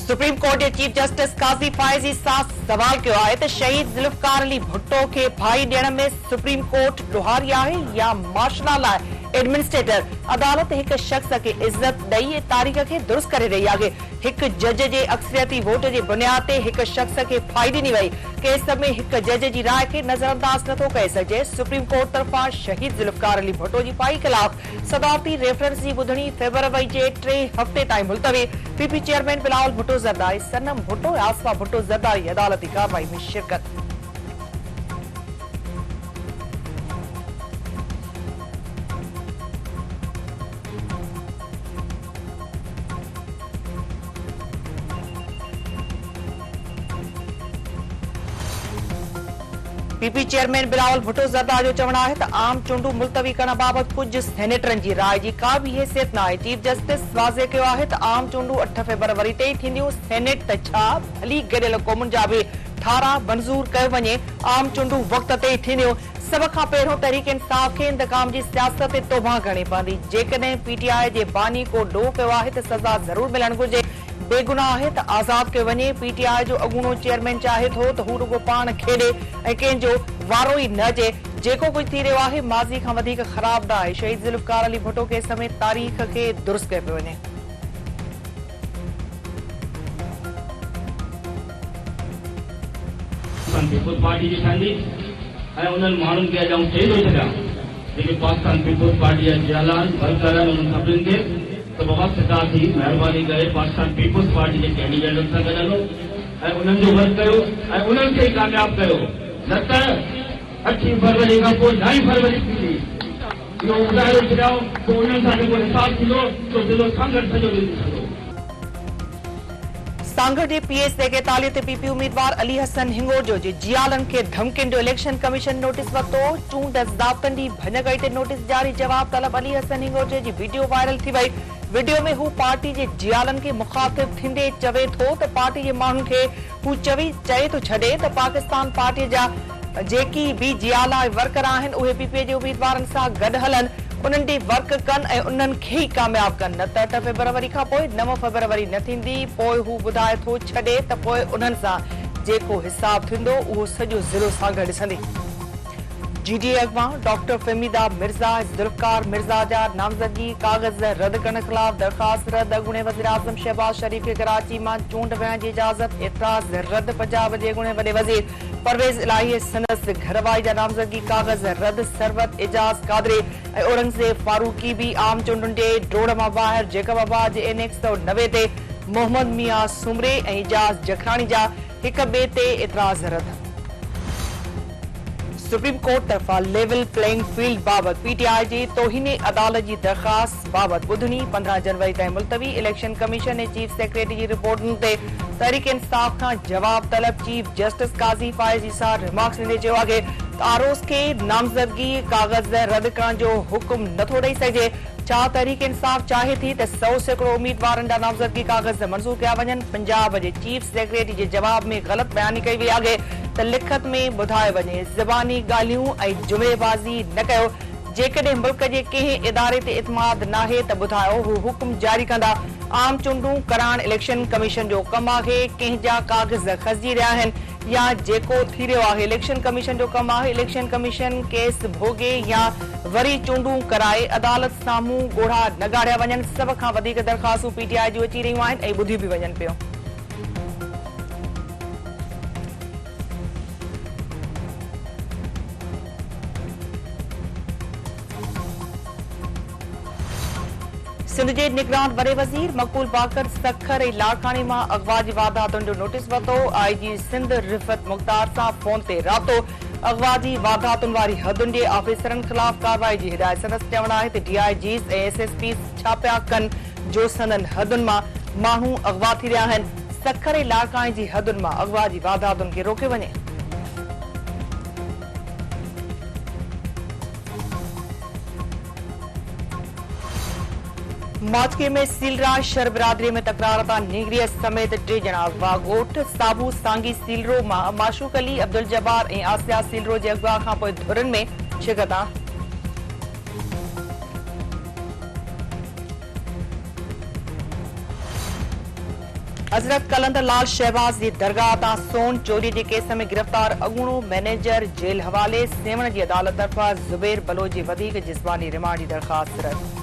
Supreme court जे chief justice Qazi फायज़ी साफ़ सवाल कयो आहे त शहीद ज़ुल्फ़िकार अली भुट्टो खे फाही ॾियण में सुप्रीम कोर्ट ॾोहारी आहे या माशला लाइ एडमिनिस्ट्रेटर अदालत हिक शख्स खे इज़त ॾेई तारीख़ खे दुरुस्त करे रही आहे। हिक जज जे अक्सरियती वोट जे बुनियाद ते हिक शख्स खे फाही ॾिनी वई। केस में हिक जज जी राय खे नज़रअंदाज नथो करे सघिजे। सुप्रीम कोर्ट तरफ़ां शहीद ज़ुल्फ़िकार अली भुट्टो जी फाही ख़िलाफ़ सदारती रेफरेंस जी ॿुधणी फेबरवरी जे 3 हफ़्ते ताईं मुलतवी। पीपी चेयरमैन बिलावल भुट्टो ज़रदारी, सनम भुट्टो ऐं आसमा भुट्टो ज़रदारी अदालती कार्रवाई में शिरकत। पीपी चेयरमैन बिलावल भुट्टो ज़रदारी जो चवणु आहे त आम चूंडूं मुलतवी करण बाबति कुझु सेनेटरनि जी राय जी का बि हैसियत न आहे। चीफ जस्टिस वाज़े कयो आहे त आम चूंडूं 8 फेबरवरी ते थींदियूं। सेनेट त छा भली गॾियल क़ौमुनि जा बि 18 मंज़ूर कयो वञे। आम चूंडूं वक़्त ते थींदियूं। सभ खां पहिरियों तहरीक इंसाफ़ खे इंतकाम जी सियासत ते तोबा करणी पवंदी। जेकॾहिं पीटीआई जे बानी को ॾोह कयो आहे त सज़ा ज़रूर मिलणु घुरिजे। बेगुनाह आहे त आज़ाद कयो वञे। पीटीआई जो अॻूणो चेयरमैन चाहे थो त हू रुगो पाण खेॾे ऐं कंहिंजो वारो ई न अचे। जेको कुझु थी रहियो आहे माज़ी खां वधीक ख़राब न आहे। शहीद ज़ुल्फ़िकार अली भुट्टो केस में तारीख़ खे दुरुस्त कयो पियो वञे। पीपुल्स पार्टी जी ठहंदी ऐं उन्हनि माण्हुनि खे अॼु चई थो छॾियां जेके पाकिस्तान पीपुल्स पार्टी जा जियालान वर्कर आहिनि उन्हनि सभिनीनि खे त बाबा सिधा थी महिरबानी करे पाकिस्तान पीपुल्स पार्टी जे कैंडिडेटनि सां गॾु हलो ऐं उन्हनि जो वर्क कयो ऐं उन्हनि खे ई कामयाबु कयो। न त 8 फरवरी खां पोइ 9 फरवरी थींदी इहो ॿुधाए छॾियां त उन्हनि सां जेको हिसाब थींदो त ज़िलो सांगड़ सॼो ॾिसी सघो। सांगड़ जे पीएस ते 41 ते पीपी उम्मीदवार अली हसन हिंगोर जे जियालन खे धमकियुनि जो इलेक्शन कमीशन नोटिस वरितो। चूंड ज़ाब्तनि जी भञकड़ी ते नोटिस जारी। जवाब तलब अली हसन हिंगोर जी वीडियो वायरल थी वई। वीडियो में हू पार्टी जे जियालन खे मुखातिब थींदे चवे थो त पार्टी जे माण्हुनि खे हू चए थो छॾे त पाकिस्तान पार्टी जा जेकी बि जियाला वर्कर आहिनि उहे पीपीए जे उम्मीदवारनि सां गॾु हलनि, उन्हनि ॾे वर्क कनि ऐं उन्हनि खे ई कामयाबु कनि। न त 8 फेबरवरी खां पोइ 9 फेबरवरी न थींदी। पोइ हू ॿुधाए थो छॾे त पोइ उन्हनि सां जेको हिसाब थींदो उहो सॼो ज़िलो सांगड़ ॾिसंदी। जीडीए अॻवां डॉक्टर फहमीदा मिर्ज़ा ज़ुल्फ़िकार मिर्ज़ा जा नामज़दगी काग़ज़ रद्द करण ख़िलाफ़ दरख़्वास्त रद्द। अॻूणे वज़ीर आज़म शहबाज शरीफ़ खे कराची मां चूंड विहण जी इजाज़त। एतिराज़ रद्द। पंजाब जे अॻूणे वॾे वज़ीर परवेज़ इलाही संदसि घरवारी जा नामज़दगी काग़ज़ रद्द। सरवत एजाज़ कादरी ऐं औरंगज़ेब फारूकी बि आम चूंडुनि जे ड्रोड़ मां ॿाहिरि। जैकबाबाद जे NX 190 ते मोहम्मद मियां सुमरे ऐं एजाज़ जखराणी जा हिक ॿिए ते एतिराज़ रद्द। सुप्रीम कोर्ट तरफ़ां लेवल प्लेइंग फील्ड बाबति पीटीआई जी तौहीने अदालत जी दरख़्वास्त बाबति ॿुधणी 15 जनवरी ताईं मुलतवी। इलेक्शन कमीशन ऐं चीफ सेक्रेटरी जी रिपोर्टुनि ते तहरीक इंसाफ़ खां जवाब तलब। चीफ जस्टिस काज़ी फायज़ी सां रिमार्क्स ॾींदे चयो आहे त आरोज़ खे नामज़दगी काग़ज़ रद्द करण जो हुकुम नथो ॾेई सघिजे। छा तहरीक इंसाफ़ चाहे थी त 100 सैकड़ो उम्मीदवारनि जा नामज़दगी काग़ज़ मंज़ूर कया वञनि। पंजाब जे चीफ सेक्रेटरी जे जवाब में ग़लति बयानी कई वई आहे त लिखत में ॿुधायो वञे ज़बानी ॻाल्हियूं ऐं जुमलेबाज़ी न कयो। जेकॾहिं मुल्क जे कंहिं इदारे ते इतमाद नाहे त ॿुधायो हू हुकुम जारी कंदा। आम चूंडूं कराइण इलेक्शन कमीशन जो कमु आहे। कंहिंजा काग़ज़ खसिजी रहिया आहिनि या जेको थी रहियो आहे इलेक्शन कमीशन जो कमु आहे। इलेक्शन कमीशन केस भोगे या वरी चूंडूं कराए अदालत साम्हूं ॻोढ़ा न ॻाढ़िया वञनि। सभ खां वधीक दरख़्वास्तूं पीटीआई जूं अची रहियूं आहिनि ऐं ॿुधियूं बि वञनि पियूं। सिंध जे निगरान वॾे वज़ीर मक़बूल बाकर सखर ऐं लाड़कानी मां अगवा जी वारदातुनि जो नोटिस वरितो। IG सिंध रिफ़त मुख़्तार सां फोन ते राब्तो। अगवा जी वारदातुनि वारी हदुनि जे ऑफिसरनि ख़िलाफ़ कार्रवाई जी हिदायत। संदसि चवणु आहे त DIGs ऐं SSPs छा पिया कनि जो संदनि हदुनि मां माण्हू अगवा थी रहिया आहिनि। सखर ऐं लाड़कानी जी हदुनि मां अगवा जी वारदातुनि खे रोके वञे। मौजके में सीलरा शर बिरादरी में तकरार तां नीगरीअ समेत 3 ॼणा अगवा। ॻोठ साबू सांगी सीलरो मां माशूक अली अब्दुल जब्बार ऐं आसिया सीलरो जे अगवा खां पोइ धुरनि में शिकता। हजरत कलंदर लाल शहबाज जी दरगाह ता सोन चोरी के केस में गिरफ्तार अगूणो मैनेजर जेल हवाले सेवण की अदालत तरफा ज़ुबैर बलोच जी वधीक जिस्मानी रिमांड की दरखास्त रद्द।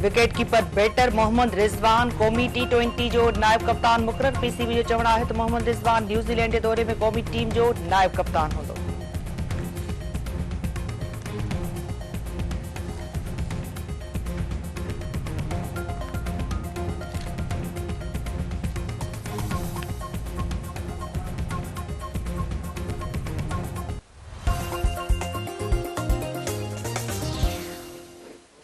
Wicket keeper batter Mohammad Rizwan क़ौमी T20 जो नायब कप्तान मुक़रर। PCB जो चवण है तो मोहम्मद रिजवान न्यूज़ीलैंड के दौरे में क़ौमी टीम जो नायब कप्तान होंदो।